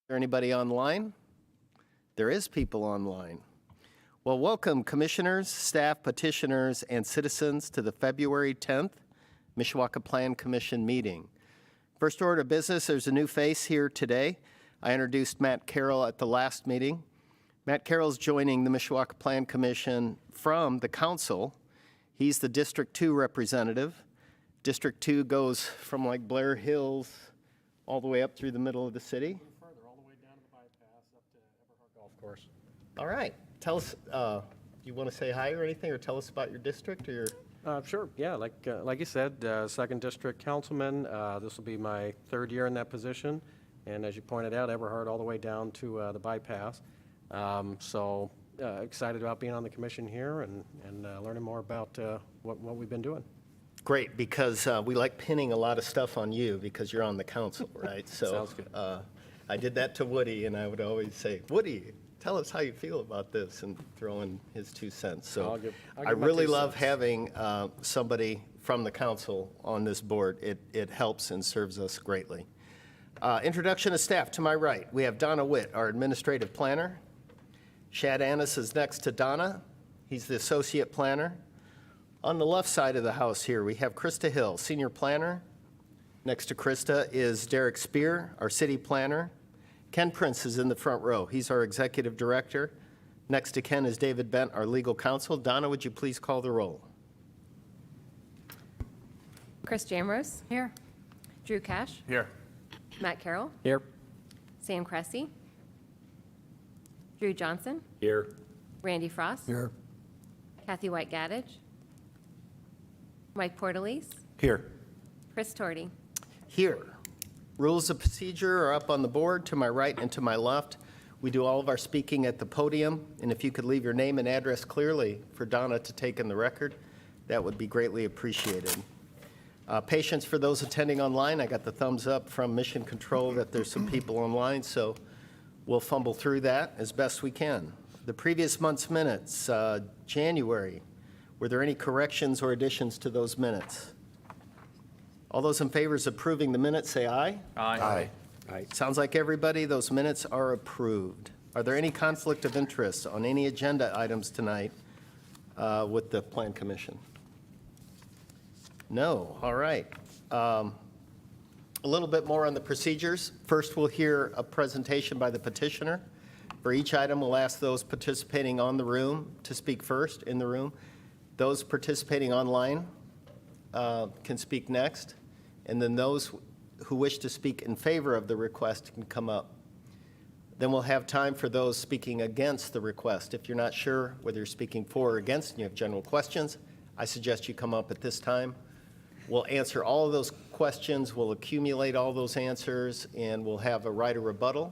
there anybody online? There is people online. Well, welcome commissioners, staff, petitioners, and citizens to the February 10th Mishawaka Plan Commission meeting. First order of business, there's a new face here today. I introduced Matt Carroll at the last meeting. Matt Carroll's joining the Mishawaka Plan Commission from the council. He's the District 2 representative. District 2 goes from like Blair Hills all the way up through the middle of the city. Further, all the way down to the bypass up to Everhart Golf Course. All right. Tell us, you want to say hi or anything, or tell us about your district or your... Sure, yeah, like you said, 2nd District Councilman. This will be my 3rd year in that position. And as you pointed out, Everhart all the way down to the bypass. So excited about being on the commission here and learning more about what we've been doing. Great, because we like pinning a lot of stuff on you because you're on the council, right? So Sounds good. I did that to Woody, and I would always say, Woody, tell us how you feel about this, and throw in his 2 cents. So I'll give I really my 2 love cents. having somebody from the council on this board. It helps and serves us greatly. Introduction of staff. To my right, we have Donna Witt, our administrative planner. Shad Annis is next to Donna. He's the associate planner. On the left side of the house here, we have Krista Hill, senior planner. Next to Krista is Derek Spear, our city planner. Ken Prince is in the front row. He's our executive director. Next to Ken is David Bent, our legal counsel. Donna, would you please call the roll? Chris Jamrose. Here. Drew Cash. Here. Matt Carroll. Here. Sam Cressy. Drew Johnson. Here. Randy Frost. Here. Kathy White Gaddage. Mike Portalese. Here. Chris Torty. Here. Rules of procedure are up on the board to my right and to my left. We do all of our speaking at the podium, and if you could leave your name and address clearly for Donna to take in the record, that would be greatly appreciated. Patience for those attending online. I got the thumbs up from Mission Control that there's some people online, so we'll fumble through that as best we can. The previous month's minutes, January, were there any corrections or additions to those minutes? All those in favor of approving the minutes, say aye. Aye. Aye. Sounds like everybody, those minutes are approved. Are there any conflict of interest on any agenda items tonight with the Plan Commission? No, all right. A little bit more on the procedures. First, we'll hear a presentation by the petitioner. For each item, we'll ask those participating on the room to speak first in the room. Those participating online can speak next, and then those who wish to speak in favor of the request can come up. Then we'll have time for those speaking against the request. If you're not sure whether you're speaking for or against and you have general questions, I suggest you come up at this time. We'll answer all of those questions, we'll accumulate all those answers, and we'll have a right of rebuttal.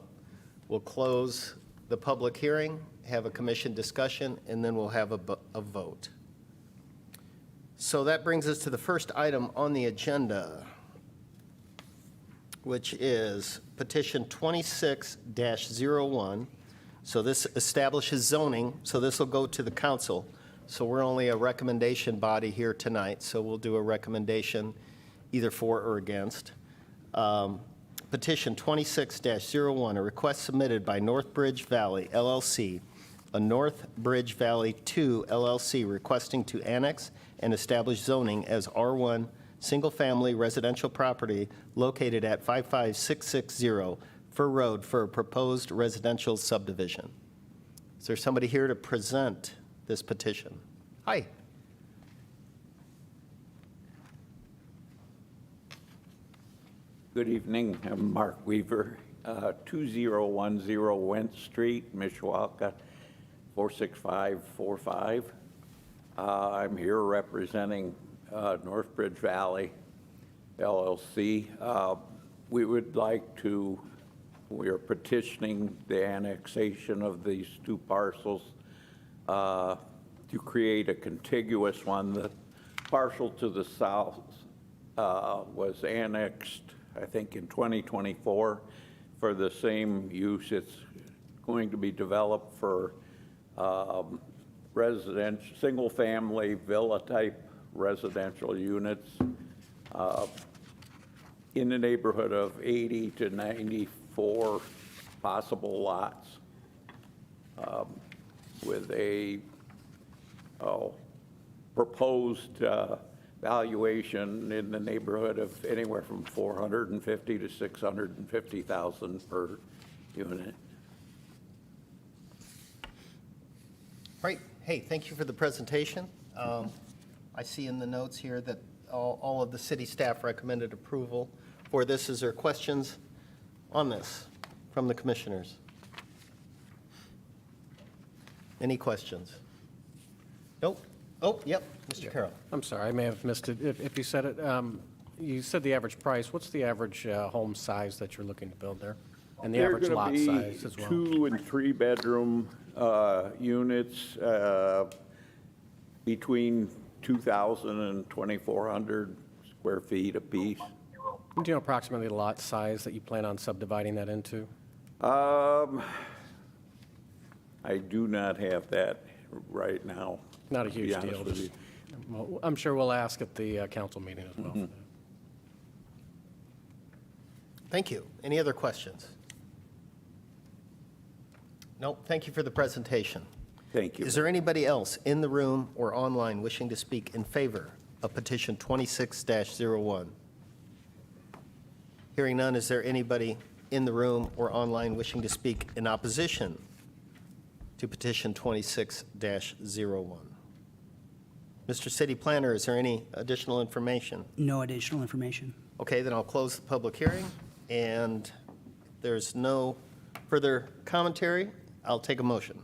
We'll close the public hearing, have a commission discussion, and then we'll have a vote. So that brings us to the first item on the agenda, which is petition 26-01. So this establishes zoning, so this will go to the council. So we're only a recommendation body here tonight, so we'll do a recommendation either for or against. Petition 26-01, a request submitted by Northbridge Valley LLC, a Northbridge Valley 2 LLC requesting to annex and establish zoning as R1 single-family residential property located at 55660 Fur Road for a proposed residential subdivision. Is there somebody here to present this petition? Hi. Good evening. I'm Mark Weaver, 2010 Wentz Street, Mishawaka, 46545. I'm here representing Northbridge Valley LLC. We are petitioning the annexation of these 2 parcels to create a contiguous one. The parcel to the south was annexed, I think, in 2024 for the same use. It's going to be developed for single-family villa-type residential units in the neighborhood of 80 to 94 possible lots with a proposed valuation in the neighborhood of anywhere from $450,000 to $650,000 per unit. Great. Hey, thank you for the presentation. I see in the notes here that all of the city staff recommended approval for this. Is there questions on this from the commissioners? Any questions? Nope. Oh, yep, Mr. Carroll. I'm sorry, I may have missed it. If you said it, you said the average price. What's the average home size that you're looking to build there? And the average lot size as well? They're going to be 2- and 3-bedroom units between 2,000 and 2,400 square feet apiece. Do you know approximately the lot size that you plan on subdividing that into? I do not have that right now. Not a to be huge honest deal. with you. Well, I'm sure we'll ask at the council meeting as well. Thank you. Any other questions? No, thank you for the presentation. Thank you. Is there anybody else in the room or online wishing to speak in favor of petition 26-01? Hearing none, is there anybody in the room or online wishing to speak in opposition to petition 26-01? Mr. City Planner, is there any additional information? No additional information. Okay, then I'll close the public hearing, and if there's no further commentary, I'll take a motion.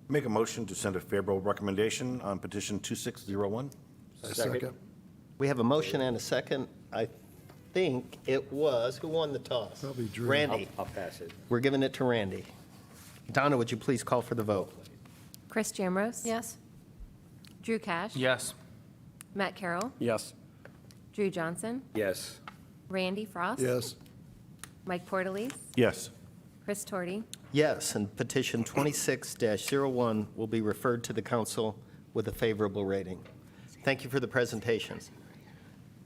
Make a motion to send a favorable recommendation on petition 2601. Second. We have a motion and a second. I think it was, who won the toss? Probably Drew. Randy. I'll pass it. We're giving it to Randy. Donna, would you please call for the vote? Chris Jamrose? Yes. Drew Cash? Yes. Matt Carroll? Yes. Drew Johnson? Yes. Randy Frost? Yes. Mike Portalese? Yes. Chris Torty? Yes, and petition 26-01 will be referred to the council with a favorable rating. Thank you for the presentation.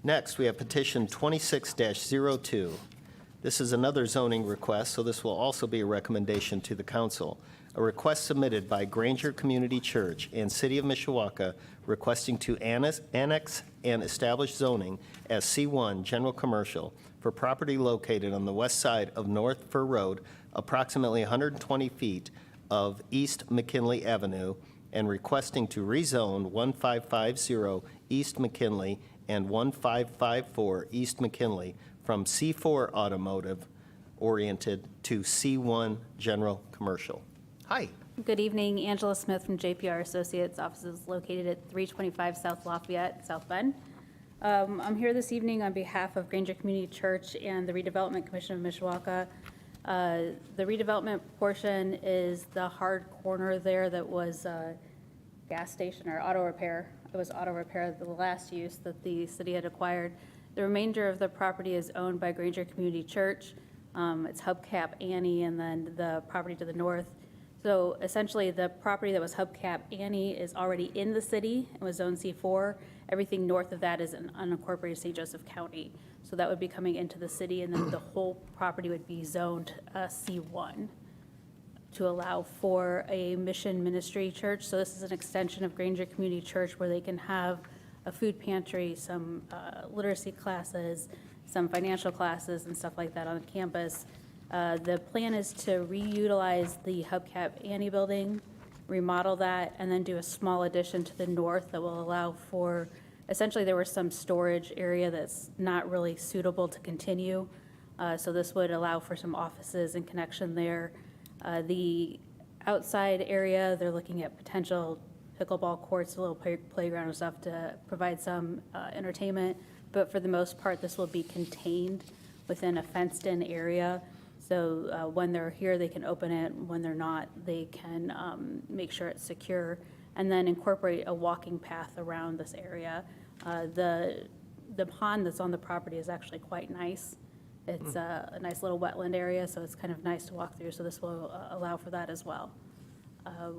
Next, we have petition 26-02. This is another zoning request, so this will also be a recommendation to the council. A request submitted by Granger Community Church and City of Mishawaka requesting to annex and establish zoning as C1 General Commercial for property located on the west side of North Fur Road, approximately 120 feet of East McKinley Avenue, and requesting to rezone 1550 East McKinley and 1554 East McKinley from C4 Automotive oriented to C1 General Commercial. Hi. Good evening, Angela Smith from JPR Associates, offices located at 325 South Lafayette, South Bend. I'm here this evening on behalf of Granger Community Church and the Redevelopment Commission of Mishawaka. The redevelopment portion is the hard corner there that was gas station or auto repair. It was auto repair, the last use that the city had acquired. The remainder of the property is owned by Granger Community Church. It's Hubcap Annie, and then the property to the north. So essentially, the property that was Hubcap Annie is already in the city and was Zone C4. Everything north of that is in unincorporated St. Joseph County. So that would be coming into the city, and then the whole property would be zoned C1 to allow for a mission ministry church. So this is an extension of Granger Community Church where they can have a food pantry, some literacy classes, some financial classes and stuff like that on campus. The plan is to reutilize the Hubcap Annie building, remodel that, and then do a small addition to the north that will allow for, essentially there was some storage area that's not really suitable to continue. So this would allow for some offices and connection there. The outside area, they're looking at potential pickleball courts, a little playground and stuff to provide some entertainment. But for the most part, this will be contained within a fenced-in area. So when they're here, they can open it. When they're not, they can make sure it's secure and then incorporate a walking path around this area. The pond that's on the property is actually quite nice. It's a nice little wetland area, so it's kind of nice to walk through. So this will allow for that as well.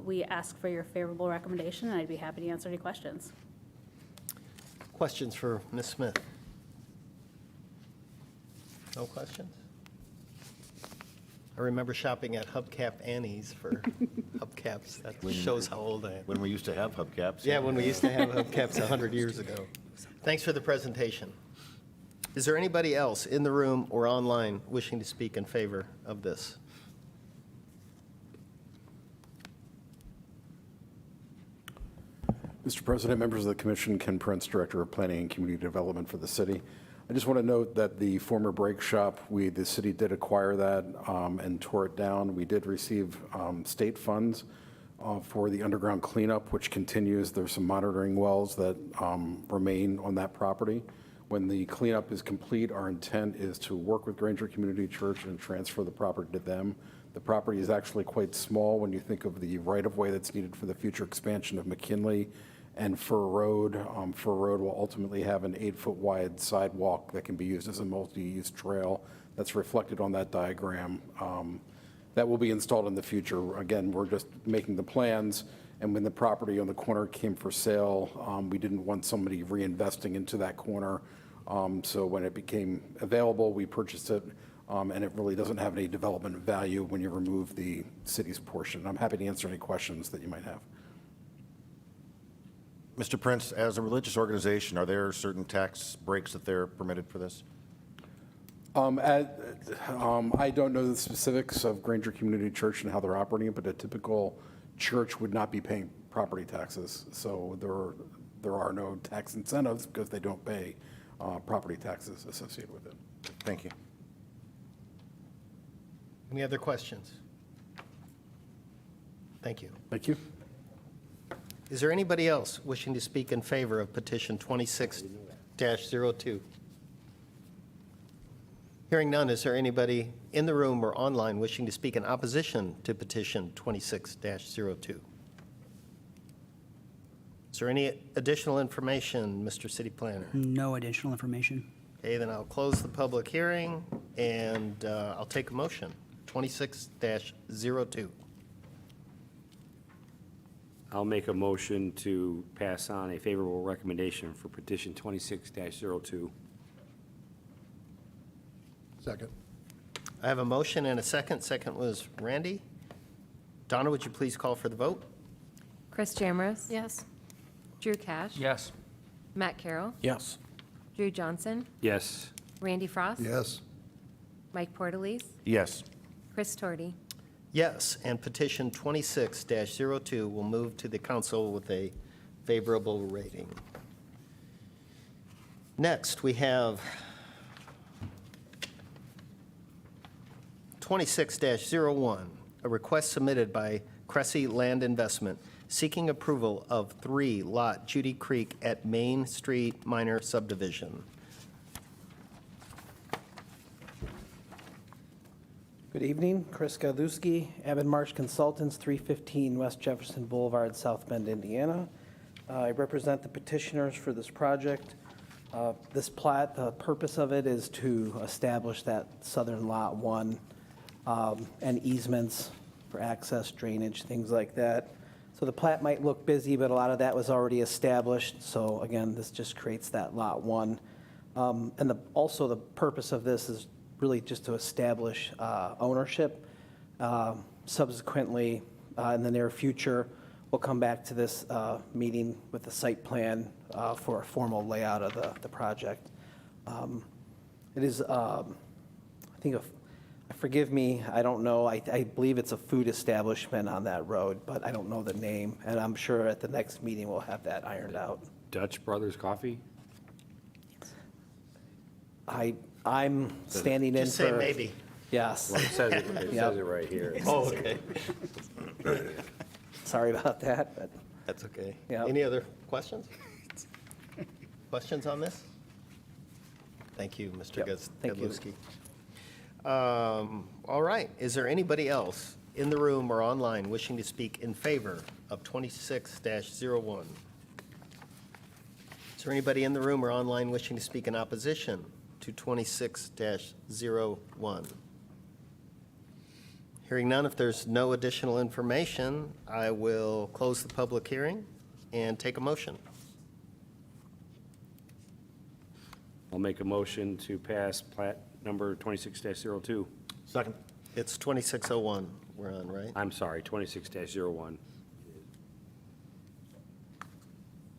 We ask for your favorable recommendation, and I'd be happy to answer any questions. Questions for Ms. Smith? No questions? I remember shopping at Hubcap Annie's for hubcaps. That shows how old I am. When we used to have hubcaps. Yeah, when we used to have hubcaps 100 years ago. Thanks for the presentation. Is there anybody else in the room or online wishing to speak in favor of this? Mr. President, members of the commission, Ken Prince, Director of Planning and Community Development for the city. I just want to note that the former brake shop, the city did acquire that and tore it down. We did receive state funds for the underground cleanup, which continues. There's some monitoring wells that remain on that property. When the cleanup is complete, our intent is to work with Granger Community Church and transfer the property to them. The property is actually quite small when you think of the right-of-way that's needed for the future expansion of McKinley and Fur Road. Fur Road will ultimately have an 8-foot wide sidewalk that can be used as a multi-use trail. That's reflected on that diagram. That will be installed in the future. Again, we're just making the plans, and when the property on the corner came for sale, we didn't want somebody reinvesting into that corner. So when it became available, we purchased it, and it really doesn't have any development value when you remove the city's portion. I'm happy to answer any questions that you might have. Mr. Prince, as a religious organization, are there certain tax breaks that they're permitted for this? I don't know the specifics of Granger Community Church and how they're operating it, but a typical church would not be paying property taxes. So there are no tax incentives because they don't pay property taxes associated with it. Thank you. Any other questions? Thank you. Thank you. Is there anybody else wishing to speak in favor of petition 26-02? Hearing none, is there anybody in the room or online wishing to speak in opposition to petition 26-02? Is there any additional information, Mr. City Planner? No additional information. Okay, then I'll close the public hearing, and I'll take a motion, 26-02. I'll make a motion to pass on a favorable recommendation for petition 26-02. Second. I have a motion and a second. Second was Randy. Donna, would you please call for the vote? Chris Jamrose? Yes. Drew Cash? Yes. Matt Carroll? Yes. Drew Johnson? Yes. Randy Frost? Yes. Mike Portalese? Yes. Chris Torty? Yes, and petition 26-02 will move to the council with a favorable rating. Next, we have 26-01, a request submitted by Cressy Land Investment seeking approval of 3-lot Judy Creek at Main Street minor subdivision. Good evening, Chris Galuski, Abbott Marsh Consultants, 315 West Jefferson Boulevard, South Bend, Indiana. I represent the petitioners for this project. This plat, the purpose of it is to establish that southern lot 1 and easements for access, drainage, things like that. So the plat might look busy, but a lot of that was already established. So again, this just creates that lot 1. And also the purpose of this is really just to establish ownership. Subsequently, in the near future, we'll come back to this meeting with the site plan for a formal layout of the project. It is, I think, forgive me, I don't know, I believe it's a food establishment on that road, but I don't know the name, and I'm sure at the next meeting we'll have that ironed out. Dutch Brothers Coffee? I'm standing in Just for. say maybe. Yes. Well, it says it right here. Oh, okay. Sorry about that, but That's okay. Yeah. Any other questions? Questions on this? Thank you, Mr. Yep, thank you. Gadlowski. All right, is there anybody else in the room or online wishing to speak in favor of 26-01? Is there anybody in the room or online wishing to speak in opposition to 26-01? Hearing none, if there's no additional information, I will close the public hearing and take a motion. I'll make a motion to pass plat number 26-02. Second. It's 2601 we're on, right? I'm sorry, 26-01.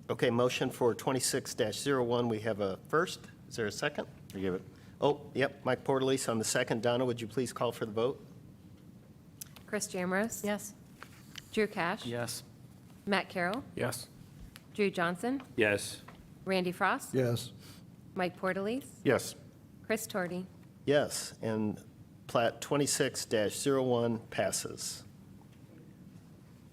Okay, motion for 26-01. We have a first. Is there a second? You give it. Oh, yep, Mike Portalese on the second. Donna, would you please call for the vote? Chris Jamrose? Yes. Drew Cash? Yes. Matt Carroll? Yes. Drew Johnson? Yes. Randy Frost? Yes. Mike Portalese? Yes. Chris Torty? Yes, and plat 26-01 passes.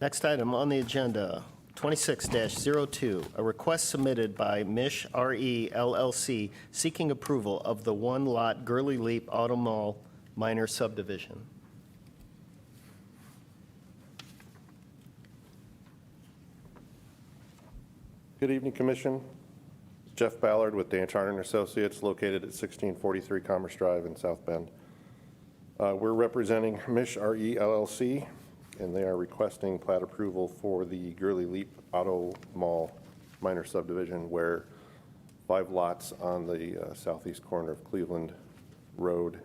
Next item on the agenda, 26-02, a request submitted by Mish RE LLC seeking approval of the one-lot Gurley Leap Auto Mall minor subdivision. Good evening, Commission. Jeff Ballard with Dan Charter and Associates, located at 1643 Commerce Drive in South Bend. We're representing Mish RE LLC, and they are requesting plat approval for the Gurley Leap Auto Mall minor subdivision, where 5 lots on the southeast corner of Cleveland Road,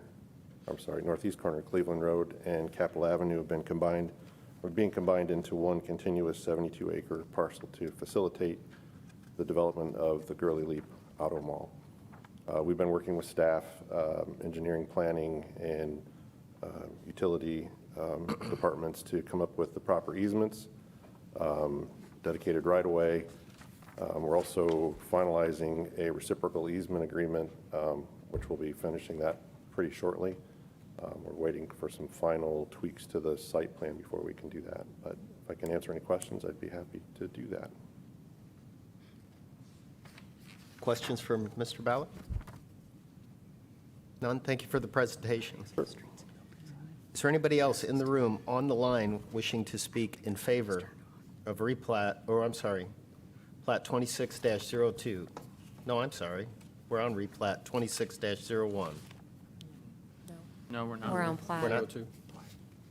northeast corner of Cleveland Road and Capitol Avenue have been combined, or being combined into one continuous 72-acre parcel to facilitate the development of the Gurley Leap Auto Mall. We've been working with staff, engineering, planning, and utility departments to come up with the proper easements, dedicated right-of-way. We're also finalizing a reciprocal easement agreement, which we'll be finishing that pretty shortly. We're waiting for some final tweaks to the site plan before we can do that. But if I can answer any questions, I'd be happy to do that. Questions from Mr. Ballard? None? Thank you for the presentation. Is there anybody else in the room on the line wishing to speak in favor of replat, or I'm sorry, plat 26-02? No, I'm sorry. We're on replat 26-01. No, we're not. We're on plat. We're not?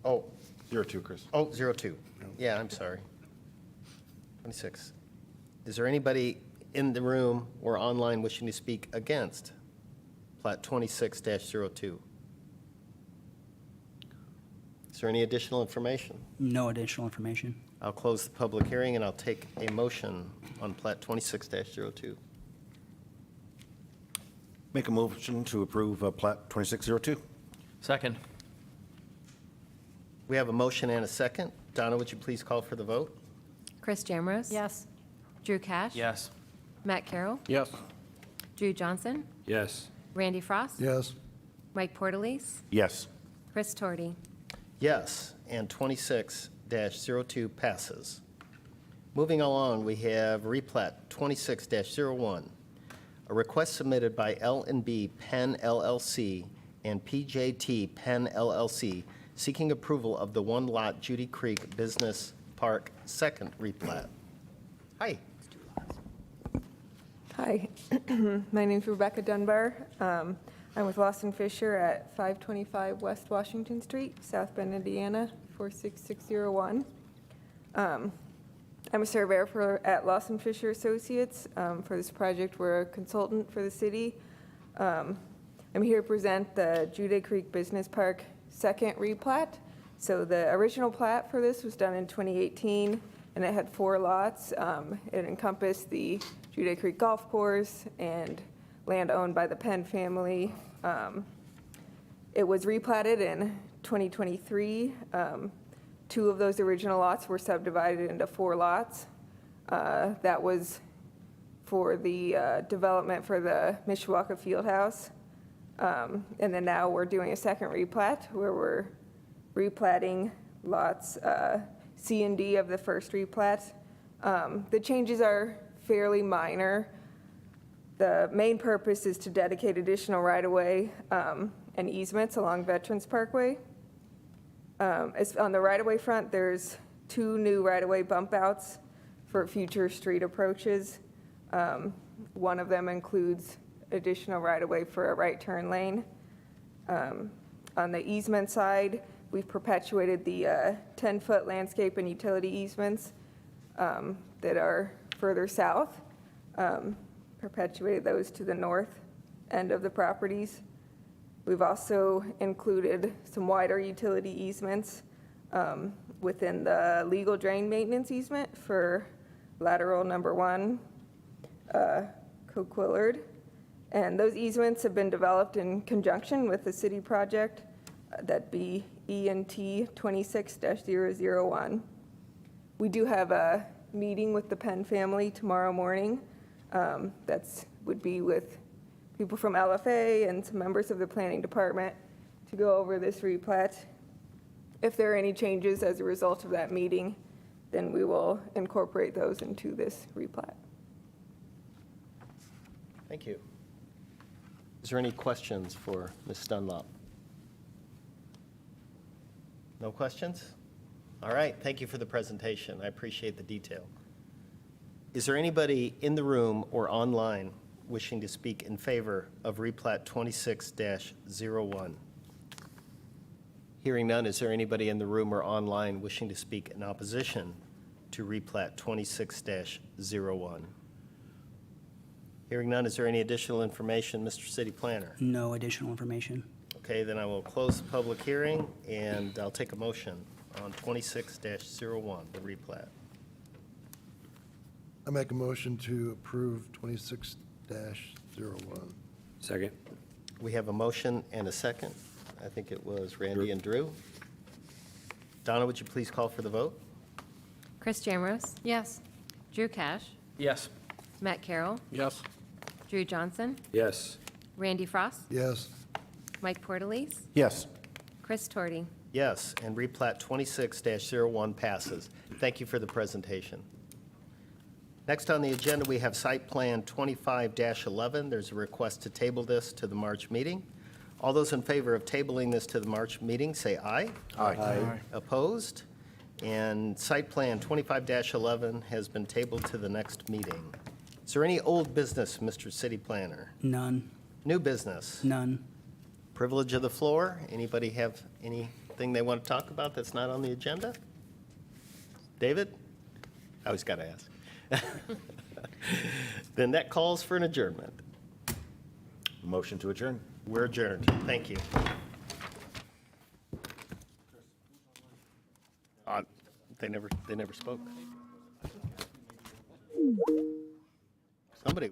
Oh, 02, Chris. oh, 02. Yeah, I'm sorry. 26. Is there anybody in the room or online wishing to speak against plat 26-02? Is there any additional information? No additional information. I'll close the public hearing and I'll take a motion on plat 26-02. Make a motion to approve plat 2602. Second. We have a motion and a second. Donna, would you please call for the vote? Chris Jamrose? Yes. Drew Cash? Yes. Matt Carroll? Yes. Drew Johnson? Yes. Randy Frost? Yes. Mike Portalese? Yes. Chris Torty? Yes, and 26-02 passes. Moving along, we have replat 26-01, a request submitted by L&B Penn LLC and PJT Penn LLC seeking approval of the one-lot Judy Creek Business Park second replat. Hi. Hi, my name's Rebecca Dunbar. I'm with Lawson Fisher at 525 West Washington Street, South Bend, Indiana, 46601. I'm a surveyor at Lawson Fisher Associates. For this project, we're a consultant for the city. I'm here to present the Judy Creek Business Park second replat. So the original plat for this was done in 2018, and it had 4 lots. It encompassed the Judy Creek Golf Course and land owned by the Penn family. It was replatted in 2023. 2 of those original lots were subdivided into 4 lots. That was for the development for the Mishawaka Fieldhouse. And then now we're doing a second replat where we're replatting lots C and D of the first replat. The changes are fairly minor. The main purpose is to dedicate additional right-of-way and easements along Veterans Parkway. On the right-of-way front, there's 2 new right-of-way bump outs for future street approaches. One of them includes additional right-of-way for a right turn lane. On the easement side, we've perpetuated the 10-foot landscape and utility easements that are further south, perpetuated those to the north end of the properties. We've also included some wider utility easements within the legal drain maintenance easement for lateral number 1, Coquillard. And those easements have been developed in conjunction with the city project, that'd be ENT 26-001. We do have a meeting with the Penn family tomorrow morning. Would be with people from LFA and some members of the planning department to go over this replat. If there are any changes as a result of that meeting, then we will incorporate those into this replat. Thank you. Is there any questions for Ms. Dunlop? No questions? All right, thank you for the presentation. I appreciate the detail. Is there anybody in the room or online wishing to speak in favor of replat 26-01? Hearing none, is there anybody in the room or online wishing to speak in opposition to replat 26-01? Hearing none, is there any additional information, Mr. City Planner? No additional information. Okay, then I will close the public hearing, and I'll take a motion on 26-01, the replat. I make a motion to approve 26-01. Second. We have a motion and a second. I think it was Randy and Drew. Donna, would you please call for the vote? Chris Jamrose? Yes. Drew Cash? Yes. Matt Carroll? Yes. Drew Johnson? Yes. Randy Frost? Yes. Mike Portalese? Yes. Chris Torty? Yes, and replat 26-01 passes. Thank you for the presentation. Next on the agenda, we have Site Plan 25-11. There's a request to table this to the March meeting. All those in favor of tabling this to the March meeting, say aye. Aye. Opposed? And Site Plan 25-11 has been tabled to the next meeting. Is there any old business, Mr. City Planner? None. New business? None. Privilege of the floor. Anybody have anything they want to talk about that's not on the agenda? David? I always got to ask. Then that calls for an adjournment. Motion to adjourn. We're adjourned. Thank you. They never spoke. Somebody.